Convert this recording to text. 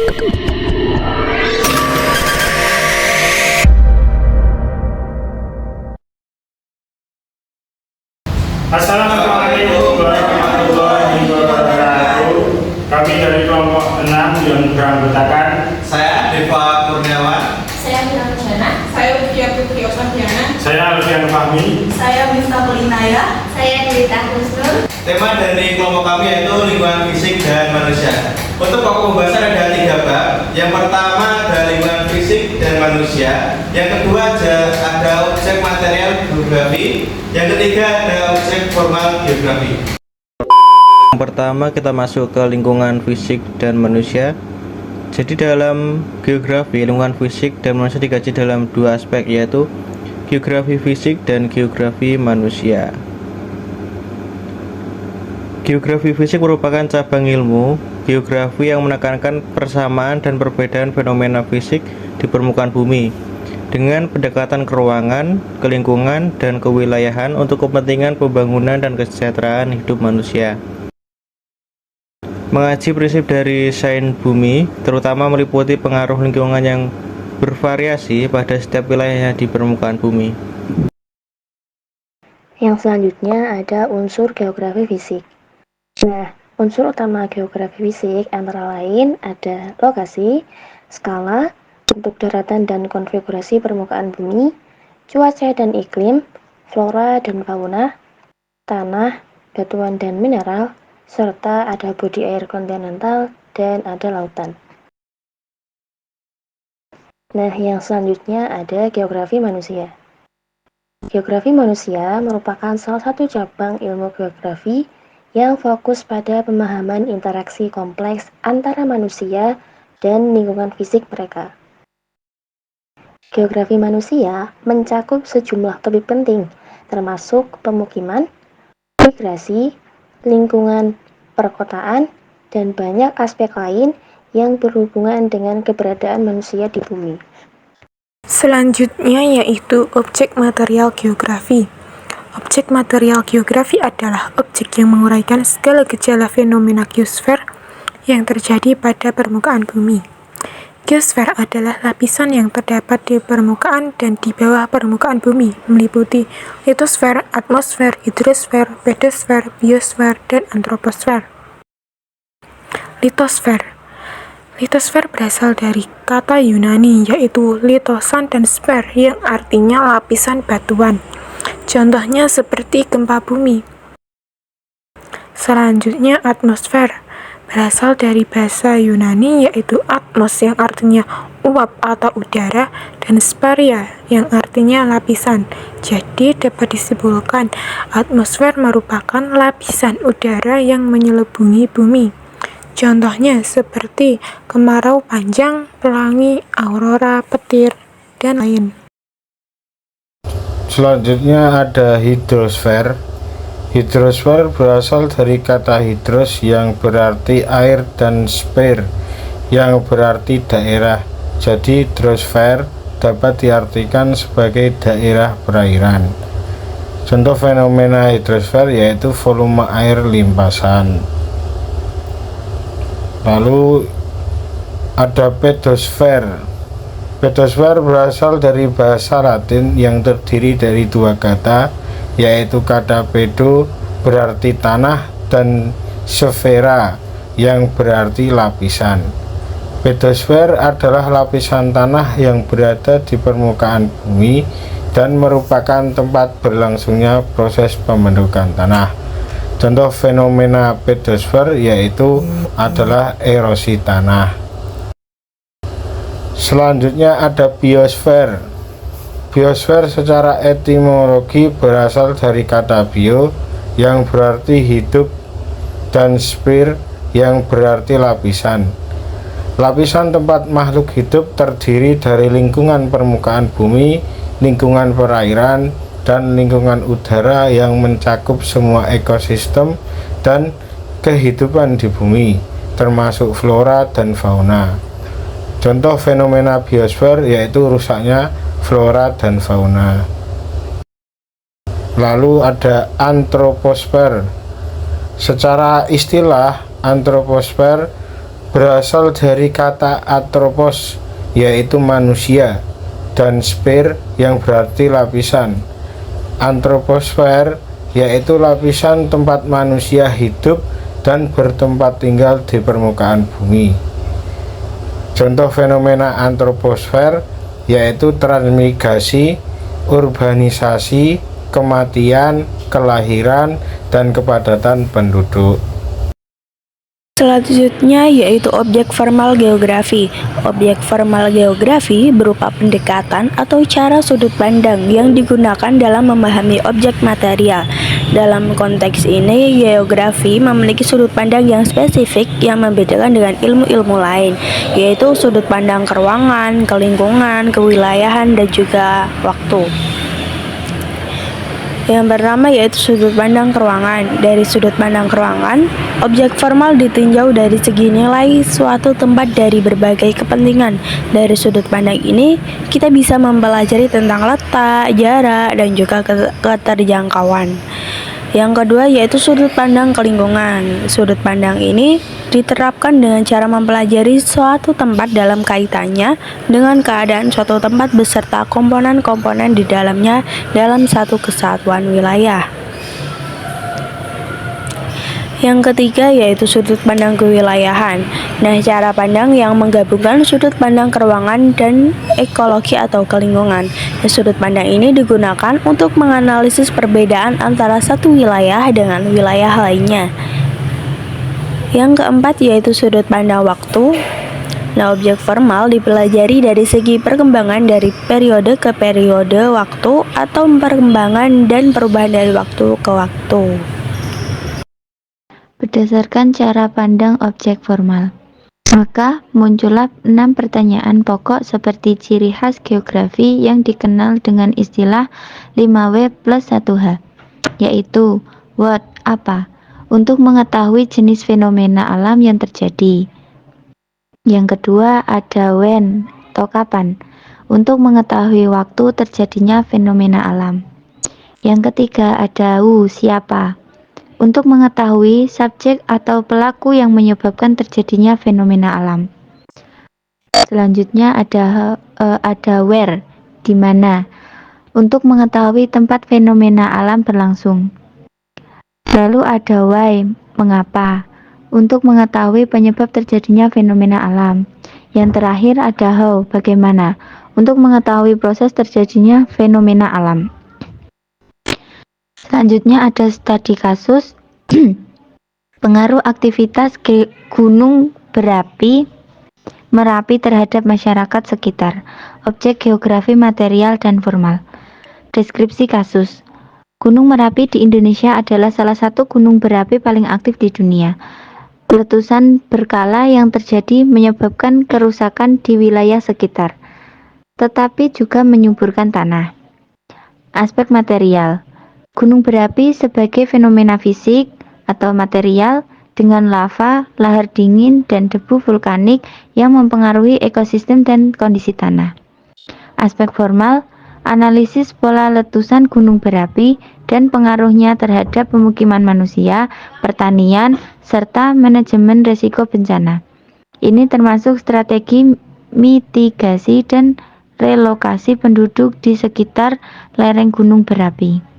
Assalamualaikum warahmatullahi wabarakatuh. Kami dari kelompok 6 yang beranggotakan Saya Deva Kurniawan. Saya Mira Jana. Saya Ukia Putri Osadiana. saya Alfian Fahmi. Saya Miftahul Inaya. Saya Delita Husnul. Tema dari kelompok kami yaitu lingkungan fisik dan manusia. Untuk pokok pembahasan ada 3 bab. Yang pertama ada lingkungan fisik dan manusia. Yang kedua ada objek material geografi. Yang ketiga ada objek formal geografi. Yang pertama kita masuk ke lingkungan fisik dan manusia. Jadi dalam geografi, lingkungan fisik dan manusia dikaji dalam 2 aspek, yaitu geografi fisik dan geografi manusia. Geografi fisik merupakan cabang ilmu geografi yang menekankan persamaan dan perbedaan fenomena fisik di permukaan bumi dengan pendekatan ke ruangan, ke lingkungan, dan kewilayahan untuk kepentingan pembangunan dan kesejahteraan hidup manusia. Mengaji prinsip dari sains bumi, terutama meliputi pengaruh lingkungan yang bervariasi pada setiap wilayah di permukaan bumi. Yang selanjutnya ada unsur geografi fisik. Nah, unsur utama geografi fisik antara lain ada lokasi, skala, bentuk daratan dan konfigurasi permukaan bumi, cuaca dan iklim, flora dan fauna, tanah, batuan dan mineral, serta ada bodi air kontinental dan ada lautan. Nah, yang selanjutnya ada geografi manusia. Geografi manusia merupakan salah satu cabang ilmu geografi yang fokus pada pemahaman interaksi kompleks antara manusia dan lingkungan fisik mereka. Geografi manusia mencakup sejumlah topik penting, termasuk pemukiman, migrasi, lingkungan perkotaan, dan banyak aspek lain yang berhubungan dengan keberadaan manusia di bumi. Selanjutnya yaitu objek material geografi. Objek material geografi adalah objek yang menguraikan segala gejala fenomena geosfer yang terjadi pada permukaan bumi. Geosfer adalah lapisan yang terdapat di permukaan dan di bawah permukaan bumi, meliputi litosfer, atmosfer, hidrosfer, pedosfer, biosfer, dan antroposfer. Litosfer. Litosfer berasal dari kata Yunani yaitu litosan dan sfer yang artinya lapisan batuan. Contohnya seperti gempa bumi. Selanjutnya atmosfer. Berasal dari bahasa Yunani yaitu atmos yang artinya uap atau udara dan sparia yang artinya lapisan. Jadi dapat disimpulkan atmosfer merupakan lapisan udara yang menyelubungi bumi. Contohnya seperti kemarau panjang, pelangi, aurora, petir, dan lain. Selanjutnya ada hidrosfer. Hidrosfer berasal dari kata hidros yang berarti air dan sphere yang berarti daerah. Jadi hidrosfer dapat diartikan sebagai daerah perairan. Contoh fenomena hidrosfer yaitu volume air limpasan. Lalu ada pedosfer. Pedosfer berasal dari bahasa Latin yang terdiri dari 2 kata, yaitu kata pedo berarti tanah dan sfera yang berarti lapisan. Pedosfer adalah lapisan tanah yang berada di permukaan bumi dan merupakan tempat berlangsungnya proses pembentukan tanah. Contoh fenomena pedosfer yaitu adalah erosi tanah. Selanjutnya ada biosfer. Biosfer secara etimologi berasal dari kata bio yang berarti hidup dan sphere yang berarti lapisan. Lapisan tempat makhluk hidup terdiri dari lingkungan permukaan bumi, lingkungan perairan, dan lingkungan udara yang mencakup semua ekosistem dan kehidupan di bumi, termasuk flora dan fauna. Contoh fenomena biosfer yaitu rusaknya flora dan fauna. Lalu ada antroposfer. Secara istilah, antroposfer berasal dari kata atropos, yaitu manusia, dan sphere yang berarti lapisan. Antroposfer yaitu lapisan tempat manusia hidup dan bertempat tinggal di permukaan bumi. Contoh fenomena antroposfer yaitu transmigrasi, urbanisasi, kematian, kelahiran, dan kepadatan penduduk. Selanjutnya yaitu objek formal geografi. Objek formal geografi berupa pendekatan atau cara sudut pandang yang digunakan dalam memahami objek material. Dalam konteks ini, geografi memiliki sudut pandang yang spesifik yang membedakan dengan ilmu-ilmu lain, yaitu sudut pandang ke ruangan, ke lingkungan, kewilayahan, dan juga waktu. Yang pertama yaitu sudut pandang ke ruangan. Dari sudut pandang ke ruangan, objek formal ditinjau dari segi nilai suatu tempat dari berbagai kepentingan. Dari sudut pandang ini, kita bisa mempelajari tentang letak, jarak, dan juga keterjangkauan. Yang kedua yaitu sudut pandang ke lingkungan. Sudut pandang ini diterapkan dengan cara mempelajari suatu tempat dalam kaitannya dengan keadaan suatu tempat beserta komponen-komponen di dalamnya dalam satu kesatuan wilayah. Yang ketiga yaitu sudut pandang kewilayahan. Nah, cara pandang yang menggabungkan sudut pandang ke ruangan dan ekologi atau ke lingkungan. Nah, sudut pandang ini digunakan untuk menganalisis perbedaan antara satu wilayah dengan wilayah lainnya. Yang keempat yaitu sudut pandang waktu. Nah, objek formal dipelajari dari segi perkembangan dari periode ke periode waktu atau perkembangan dan perubahan dari waktu ke waktu. Berdasarkan cara pandang objek formal, maka muncullah 6 pertanyaan pokok seperti ciri khas geografi yang dikenal dengan istilah 5W plus 1H, yaitu what, apa, untuk mengetahui jenis fenomena alam yang terjadi. Yang kedua ada when, atau kapan, untuk mengetahui waktu terjadinya fenomena alam. Yang ketiga ada who, siapa, untuk mengetahui subjek atau pelaku yang menyebabkan terjadinya fenomena alam. Selanjutnya ada where, di mana, untuk mengetahui tempat fenomena alam berlangsung. Lalu ada why, mengapa, untuk mengetahui penyebab terjadinya fenomena alam. Yang terakhir ada how, bagaimana, untuk mengetahui proses terjadinya fenomena alam. Selanjutnya ada studi kasus pengaruh aktivitas gunung berapi Merapi terhadap masyarakat sekitar. Objek geografi material dan formal. Deskripsi kasus. Gunung Merapi di Indonesia adalah salah satu gunung berapi paling aktif di dunia. Letusan berkala yang terjadi menyebabkan kerusakan di wilayah sekitar, tetapi juga menyuburkan tanah. Aspek material. Gunung berapi sebagai fenomena fisik atau material dengan lava, lahar dingin, dan debu vulkanik yang mempengaruhi ekosistem dan kondisi tanah. Aspek formal, analisis pola letusan gunung berapi dan pengaruhnya terhadap pemukiman manusia, pertanian, serta manajemen risiko bencana. Ini termasuk strategi mitigasi dan relokasi penduduk di sekitar lereng gunung berapi.